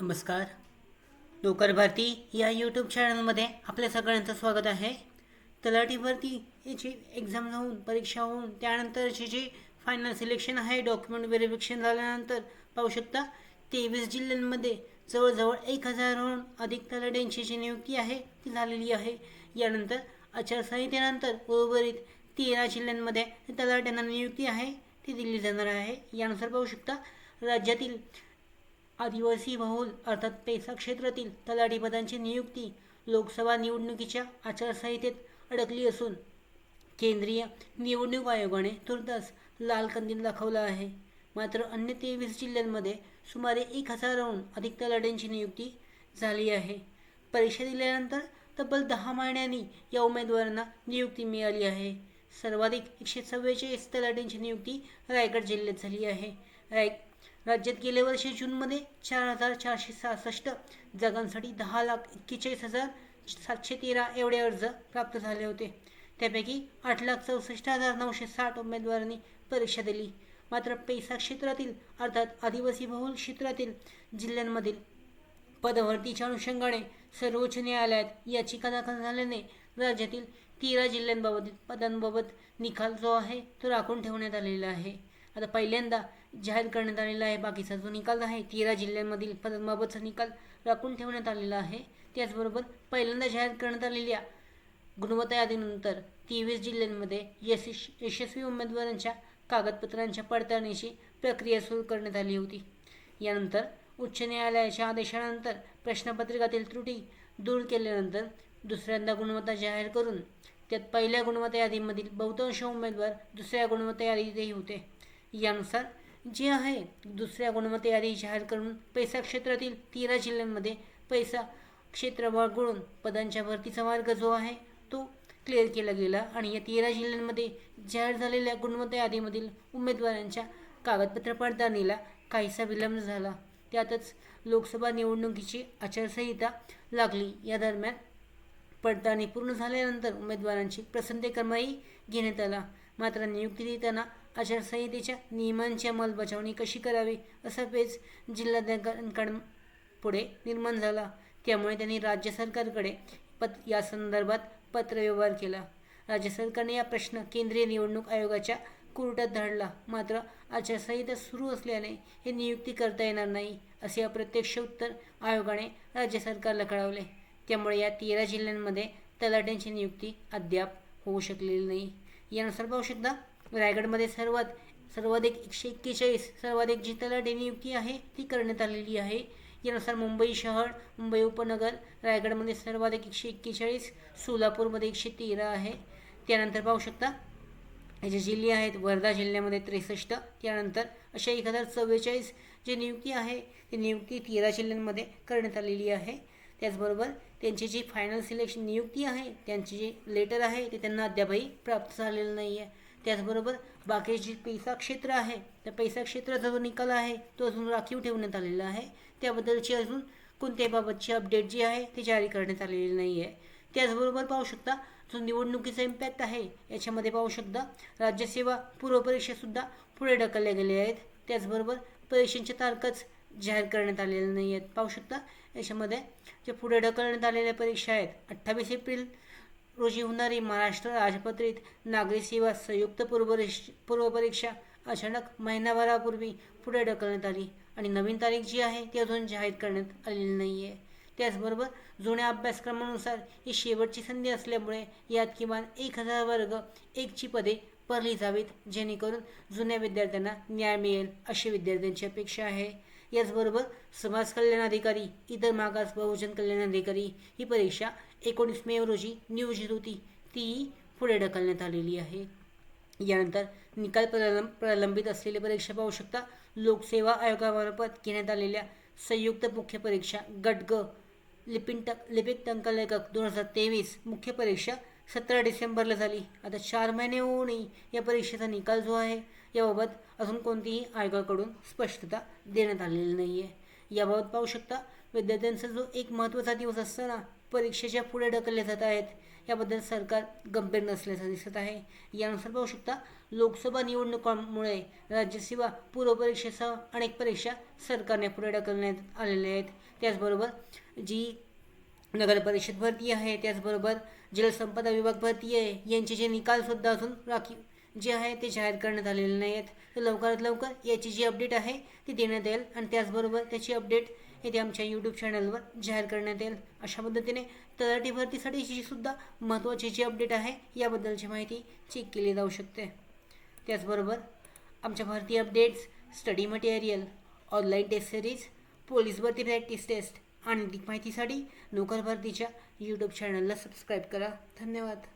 नमस्कार. नोकर भारती या यूट्यूब चॅनलमध्ये आपल्या सगळ्यांचं स्वागत आहे. तलाठी भरती याची एक्झाम होऊन परीक्षा होऊन त्यानंतरची जी फायनल सिलेक्शन आहे डॉक्युमेंट व्हेरिफिकेशन झाल्यानंतर पाहू शकता 23 जिल्ह्यांमध्ये जवळजवळ 1000हून अधिक तलाठ्यांची जी नियुक्ती आहे ती झालेली आहे. यानंतर आचारसंहितेनंतर उर्वरित 13 जिल्ह्यांमध्ये तलाट्यांना नियुक्ती आहे ती दिली जाणार आहे. यानुसार पाहू शकता राज्यातील आदिवासी बहुल अर्थात पेसा क्षेत्रातील तलाठी पदांची नियुक्ती लोकसभा निवडणुकीच्या आचारसंहितेत अडकली असून केंद्रीय निवडणूक आयोगाने तुर्तास लाल कंदील दाखवला आहे. मात्र अन्य 23 जिल्ह्यांमध्ये सुमारे 1000हून अधिक तलाठ्यांची नियुक्ती झाली आहे. परीक्षा दिल्यानंतर तब्बल 10 महिन्यांनी या उमेदवारांना नियुक्ती मिळाली आहे. सर्वाधिक 144 तलाठ्यांची नियुक्ती रायगड जिल्ह्यात झाली आहे. राज्यात गेल्या वर्षी जूनमध्ये 4466 जागांसाठी 10,41,713 एवढे अर्ज प्राप्त झाले होते. त्यापैकी 8,64,960 उमेदवारांनी परीक्षा दिली. मात्र पेसा क्षेत्रातील अर्थात आदिवासी बहुल क्षेत्रातील जिल्ह्यांमधील पदभरतीच्या अनुषंगाने सर्वोच्च न्यायालयात याचिका दाखल झाल्याने राज्यातील 13 जिल्ह्यांबाबतीत पदांबाबत निकाल जो आहे तो राखून ठेवण्यात आलेला आहे. आता पहिल्यांदा जाहीर करण्यात आलेला आहे. बाकीचा जो निकाल आहे 13 जिल्ह्यांमधील पदांबाबतचा निकाल राखून ठेवण्यात आलेला आहे. त्याचबरोबर पहिल्यांदा जाहीर करण्यात आलेल्या गुणवत्ता यादीनंतर 23 जिल्ह्यांमध्ये यशस्वी उमेदवारांच्या कागदपत्रांच्या पडताळणीची प्रक्रिया सुरू करण्यात आली होती. यानंतर उच्च न्यायालयाच्या आदेशानंतर प्रश्नपत्रिकातील त्रुटी दूर केल्यानंतर दुसऱ्यांदा गुणवत्ता जाहीर करून त्यात पहिल्या गुणवत्ता यादीमधील बहुतांश उमेदवार दुसऱ्या गुणवत्ता यादीतही होते. यानुसार जे आहे दुसऱ्या गुणवत्ता यादी जाहीर करून पैसा क्षेत्रातील 13 जिल्ह्यांमध्ये पैसा क्षेत्र वगळून पदांच्या भरतीचा मार्ग जो आहे तो क्लिअर केला गेला आणि या 13 जिल्ह्यांमध्ये जाहीर झालेल्या गुणवत्ता यादीमधील उमेदवारांच्या कागदपत्र पडताळणीला काहीसा विलंब झाला. त्यातच लोकसभा निवडणुकीची आचारसंहिता लागली. या दरम्यान पडताळणी पूर्ण झाल्यानंतर उमेदवारांची पसंतीक्रमही घेण्यात आला. मात्र नियुक्ती देताना आचारसंहितेच्या नियमांची अंमलबजावणी कशी करावी असा पेच जिल्हाधिकाऱ्यांपुढे निर्माण झाला. त्यामुळे त्यांनी राज्य सरकारकडे या संदर्भात पत्रव्यवहार केला. राज्य सरकारने हा प्रश्न केंद्रीय निवडणूक आयोगाच्या कोर्टात धाडला. मात्र आचारसंहिता सुरू असल्याने हे नियुक्ती करता येणार नाही असे अप्रत्यक्ष उत्तर आयोगाने राज्य सरकारला कळवले. त्यामुळे या 13 जिल्ह्यांमध्ये तलाठ्यांची नियुक्ती अद्याप होऊ शकलेली नाही. यानुसार पाहू शकता रायगडमध्ये सर्वाधिक 141 सर्वाधिक जी तलाठी नियुक्ती आहे ती करण्यात आलेली आहे. यानुसार मुंबई शहर, मुंबई उपनगर, रायगडमध्ये सर्वाधिक 141, सोलापूरमध्ये 113 आहे. त्यानंतर पाहू शकता हे जे जिल्हे आहेत वर्धा जिल्ह्यामध्ये 63, त्यानंतर अशा 1044 जी नियुक्ती आहे ती नियुक्ती 13 जिल्ह्यांमध्ये करण्यात आलेली आहे. त्याचबरोबर त्यांची जी फायनल सिलेक्शन नियुक्ती आहे त्यांची जी लेटर आहे ते त्यांना अद्यापही प्राप्त झालेलं नाही आहे. त्याचबरोबर बाकी जी पैसा क्षेत्र आहे त्या पैसा क्षेत्राचा जो निकाल आहे तो अजून राखीव ठेवण्यात आलेला आहे. त्याबद्दलची अजून कोणत्याही बाबतची अपडेट जी आहे ती जारी करण्यात आलेली नाही आहे. त्याचबरोबर पाहू शकता जो निवडणुकीचा इम्पॅक्ट आहे याच्यामध्ये पाहू शकता राज्यसेवा पूर्वपरीक्षासुद्धा पुढे ढकलल्या गेल्या आहेत. त्याचबरोबर परीक्षांच्या तारखाच जाहीर करण्यात आलेल्या नाही आहेत. पाहू शकता याच्यामध्ये जे पुढे ढकलण्यात आलेल्या परीक्षा आहेत 28 एप्रिल रोजी होणारी महाराष्ट्र राजपत्रित नागरी सेवा संयुक्त पूर्वपरीक्षा अचानक महिनाभरापूर्वी पुढे ढकलण्यात आली आणि नवीन तारीख जी आहे ती अजून जाहीर करण्यात आलेली नाही आहे. त्याचबरोबर जुन्या अभ्यासक्रमानुसार ही शेवटची संधी असल्यामुळे यात किमान 1000 वर्ग 1ची पदे भरली जावीत जेणेकरून जुन्या विद्यार्थ्यांना न्याय मिळेल अशी विद्यार्थ्यांची अपेक्षा आहे. याचबरोबर समाज कल्याण अधिकारी, इतर मागास बहुजन कल्याण अधिकारी ही परीक्षा 19 मे रोजी नियोजित होती ती पुढे ढकलण्यात आलेली आहे. यानंतर निकाल प्रलंबित असलेली परीक्षा पाहू शकता लोकसेवा आयोगामार्फत घेण्यात आलेल्या संयुक्त मुख्य परीक्षा गट ग लिपिक टंकलेखक 2023 मुख्य परीक्षा 17 डिसेंबरला झाली. आता 4 महिने होऊनही या परीक्षेचा निकाल जो आहे याबाबत अजून कोणतीही आयोगाकडून स्पष्टता देण्यात आलेली नाही आहे. याबाबत पाहू शकता विद्यार्थ्यांचा जो एक महत्त्वाचा दिवस असताना परीक्षेच्या पुढे ढकलले जात आहेत याबद्दल सरकार गंभीर नसल्याचं दिसत आहे. यानुसार पाहू शकता लोकसभा निवडणुकांमुळे राज्यसेवा पूर्वपरीक्षेसह अनेक परीक्षा सरकारने पुढे ढकलण्यात आलेल्या आहेत. त्याचबरोबर जी नगर परिषद भरती आहे, त्याचबरोबर जलसंपदा विभाग भरती आहे, यांचे जे निकालसुद्धा अजून जे आहे ते जाहीर करण्यात आलेले नाही आहेत. तर लवकरात लवकर याची जी अपडेट आहे ती देण्यात येईल आणि त्याचबरोबर त्याची अपडेट हे ते आमच्या यूट्यूब चॅनलवर जाहीर करण्यात येईल. अशा पद्धतीने तलाठी भरतीसाठीची सुद्धा महत्त्वाची जी अपडेट आहे याबद्दलची माहिती चेक केली जाऊ शकते. त्याचबरोबर आमच्या भरती updates, study material, online test series, police भरती प्रॅक्टिस टेस्ट आणि अधिक माहितीसाठी नोकर भरतीच्या यूट्यूब चॅनलला सबस्क्राईब करा. धन्यवाद.